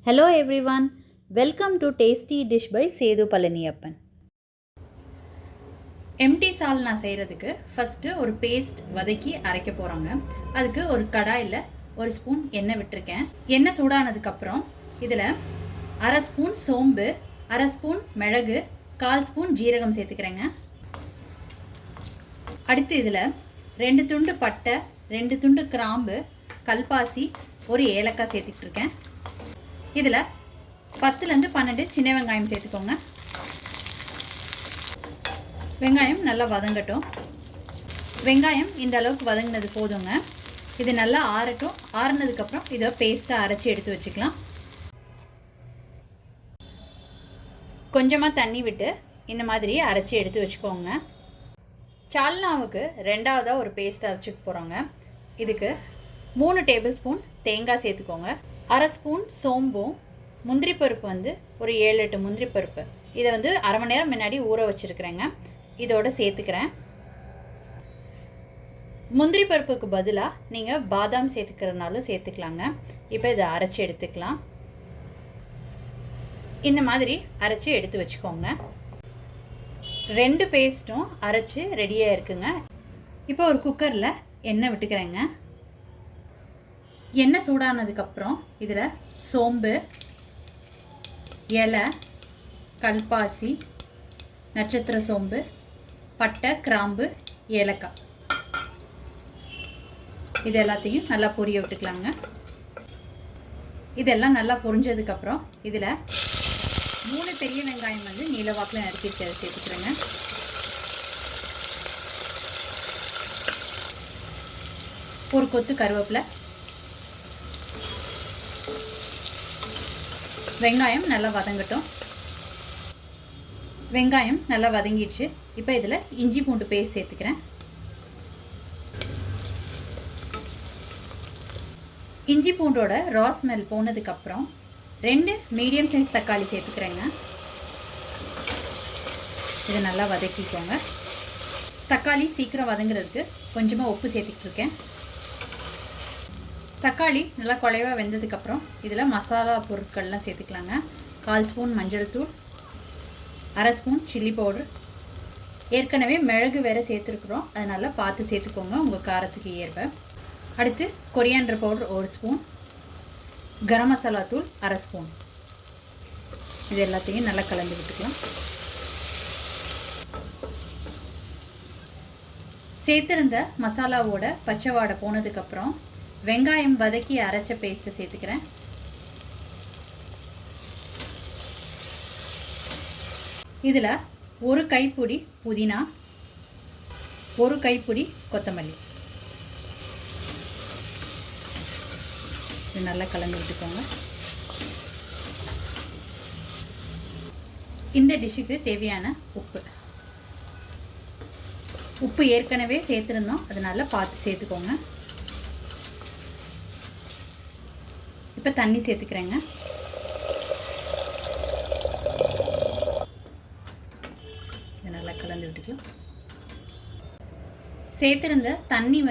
Hello everyone, welcome to Tasty Dish by Sethu Palaniyappan. Empty சால்னா செய்கிறதுக்கு first ஒரு paste வதக்கி அரைக்க போகிறோங்க. அதுக்கு ஒரு கடாயில் ஒரு ஸ்பூன் எண்ணெய் விட்டுருக்கேன். எண்ணெய் சூடானதுக்கப்புறம் இதில் அரை ஸ்பூன் சோம்பு, அரை ஸ்பூன் மிளகு, 1/4 ஸ்பூன் ஜீரகம் சேர்த்துக்கிறேங்க. அடுத்து இதில் 2 துண்டு பட்டை, 2 துண்டு கிராம்பு, கல்பாசி, ஒரு ஏலக்காய் சேர்த்துக்கிட்டுருக்கேன். இதில் 10லேருந்து 12 சின்ன வெங்காயம் சேர்த்துக்கோங்க. வெங்காயம் நல்லா வதங்கட்டும். வெங்காயம் இந்த அளவுக்கு வதங்கினது போதுங்க. இது நல்லா ஆறட்டும். ஆறுனதுக்கப்புறம் இதை பேஸ்ட்டாக அரைச்சி எடுத்து வச்சுக்கலாம். கொஞ்சமாக தண்ணி விட்டு இந்த மாதிரி அரைச்சி எடுத்து வச்சுக்கோங்க. சால்னாவுக்கு ரெண்டாவதாக ஒரு பேஸ்ட் அரைச்சிக்க போகிறோங்க. இதுக்கு 3 டேபிள் ஸ்பூன் தேங்காய் சேர்த்துக்கோங்க. அரை ஸ்பூன் சோம்பும், முந்திரி பருப்பு ஒரு 7-8 முந்திரி பருப்பு, இதை அரை மணி நேரம் முன்னாடி ஊற வச்சுருக்கிறேங்க. இதோட சேர்த்துக்கிறேன். முந்திரி பருப்புக்கு பதிலாக நீங்கள் பாதாம் சேர்த்துக்கிறனாலும் சேர்த்துக்கலாங்க. இப்போ இதை அரைச்சி எடுத்துக்கலாம். இந்த மாதிரி அரைச்சி எடுத்து வச்சுக்கோங்க. 2 பேஸ்ட்டும் அரைச்சி ரெடியாக இருக்குங்க. இப்போ ஒரு குக்கரில் எண்ணெய் விட்டுக்கிறேங்க. எண்ணெய் சூடானதுக்கப்புறம் இதில் சோம்பு, இலை, கல்பாசி, நட்சத்திர சோம்பு, பட்டை, கிராம்பு, ஏலக்காய், இது எல்லாத்தையும் நல்லா பொரிய விட்டுக்கலாங்க. இதெல்லாம் நல்லா பொரிஞ்சதுக்கப்புறம் இதில் 3 பெரிய வெங்காயம் நீல வாக்கில் நறுக்கி சேர்த்துக்கிறேங்க. ஒரு கொத்து கருவேப்பிலை. வெங்காயம் நல்லா வதங்கட்டும். வெங்காயம் நல்லா வதங்கிடுச்சு. இப்போ இதில் இஞ்சி பூண்டு பேஸ்ட் சேர்த்துக்கிறேன். இஞ்சி பூண்டோட ரா ஸ்மெல் போனதுக்கப்புறம் 2 மீடியம் சைஸ் தக்காளி சேர்த்துக்கிறேங்க. இதை நல்லா வதக்கிக்கோங்க. தக்காளி சீக்கிரம் வதங்குறதுக்கு கொஞ்சமாக உப்பு சேர்த்துக்கிட்டுருக்கேன். தக்காளி நல்லா குழைவாக வெந்ததுக்கப்புறம் இதில் மசாலா பொருட்கள்லாம் சேர்த்துக்கலாங்க. 1/4 ஸ்பூன் மஞ்சள் தூள், அரை ஸ்பூன் சில்லி பவுடர். ஏற்கனவே மிளகு வேறு சேர்த்துருக்குறோம், அதனால் பார்த்து சேர்த்துக்கோங்க உங்கள் காரத்துக்கு ஏற்ப. அடுத்து coriander powder 1 spoon, garam masala தூள் அரை ஸ்பூன். இது எல்லாத்தையும் நல்லா கலந்து விட்டுக்கலாம். சேர்த்துருந்த மசாலாவோட பச்சை வாடை போனதுக்கப்புறம் வெங்காயம் வதக்கி அரைச்ச பேஸ்ட்டை சேர்த்துக்கிறேன். இதில் 1 கைப்பிடி புதினா, 1 கைப்பிடி கொத்தமல்லி, இது நல்லா கலந்து விட்டுக்கோங்க. இந்த டிஷ்ஷுக்கு தேவையான உப்பு ஏற்கனவே சேர்த்துருந்தோம், அதனால பார்த்து சேர்த்துக்கோங்க. இப்போ தண்ணி சேர்த்துக்கிறேங்க. இதை நல்லா கலந்து விட்டுக்கலாம். சேர்த்துருந்த தண்ணி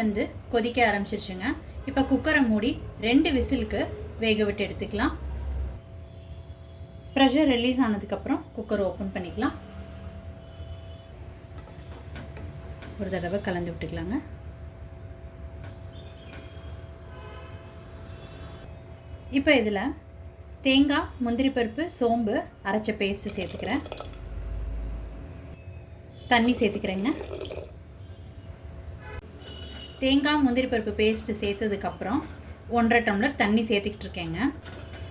கொதிக்க ஆரம்பிச்சிருச்சுங்க. இப்போ குக்கரை மூடி 2 விசிலுக்கு வேக விட்டு எடுத்துக்கலாம். ப்ரெஷர் ரிலீஸ் ஆனதுக்கப்புறம் குக்கர் ஓப்பன் பண்ணிக்கலாம். ஒரு தடவை கலந்து விட்டுக்கலாங்க. இப்போ இதில் தேங்காய், முந்திரி பருப்பு, சோம்பு அரைச்ச பேஸ்ட்டு சேர்த்துக்கிறேன். தண்ணி சேர்த்துக்கிறேங்க. தேங்காய், முந்திரி பருப்பு பேஸ்ட்டு சேர்த்ததுக்கப்புறம் 1.5 டம்ளர் தண்ணி சேர்த்துக்கிட்டு இருக்கேங்க.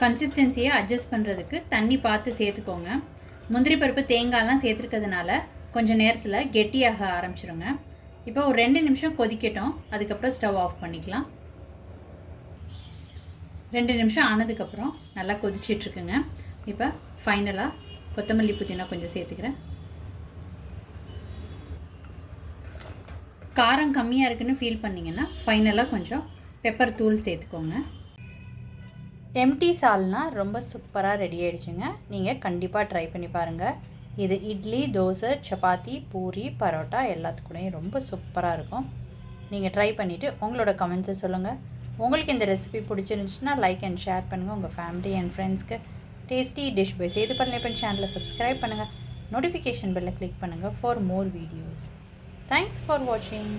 கன்சிஸ்டன்சியை அட்ஜஸ்ட் பண்ணுறதுக்கு தண்ணி பார்த்து சேர்த்துக்கோங்க. முந்திரி பருப்பு, தேங்காயெலாம் சேர்த்துருக்கிறதுனால கொஞ்சம் நேரத்தில் கெட்டியாக ஆரம்பிச்சிருங்க. இப்போ ஒரு 2 நிமிஷம் கொதிக்கட்டும். அதுக்கப்புறம் ஸ்டவ் ஆஃப் பண்ணிக்கலாம். 2 நிமிஷம் ஆனதுக்கப்புறம் நல்லா கொதிச்சிட்ருக்குங்க. இப்போ ஃபைனலாக கொத்தமல்லி, புதினா கொஞ்சம் சேர்த்துக்கிறேன். காரம் கம்மியாக இருக்குன்னு ஃபீல் பண்ணிங்கன்னா ஃபைனலாக கொஞ்சம் பெப்பர் தூள் சேர்த்துக்கோங்க. எம்டி சால்னா ரொம்ப சூப்பராக ரெடி ஆகிடுச்சுங்க. நீங்கள் கண்டிப்பாக ட்ரை பண்ணி பாருங்கள். இது இட்லி, தோசை, சப்பாத்தி, பூரி, பரோட்டா எல்லாத்துக்கூடையும் ரொம்ப சூப்பராக இருக்கும். நீங்கள் ட்ரை பண்ணிவிட்டு உங்களோட கமெண்ட்ஸை சொல்லுங்கள். உங்களுக்கு இந்த ரெசிபி பிடிச்சிருந்துச்சுன்னா லைக் அண்ட் ஷேர் பண்ணுங்கள் உங்கள் ஃபேமிலி அண்ட் ஃப்ரெண்ட்ஸ்க்கு. Tasty dish by Sethu Palaniappan சேனலை சப்ஸ்கிரைப் பண்ணுங்கள். நோட்டிஃபிகேஷன் பெல்லை கிளிக் பண்ணுங்கள் for more videos. Thanks for வாட்சிங்.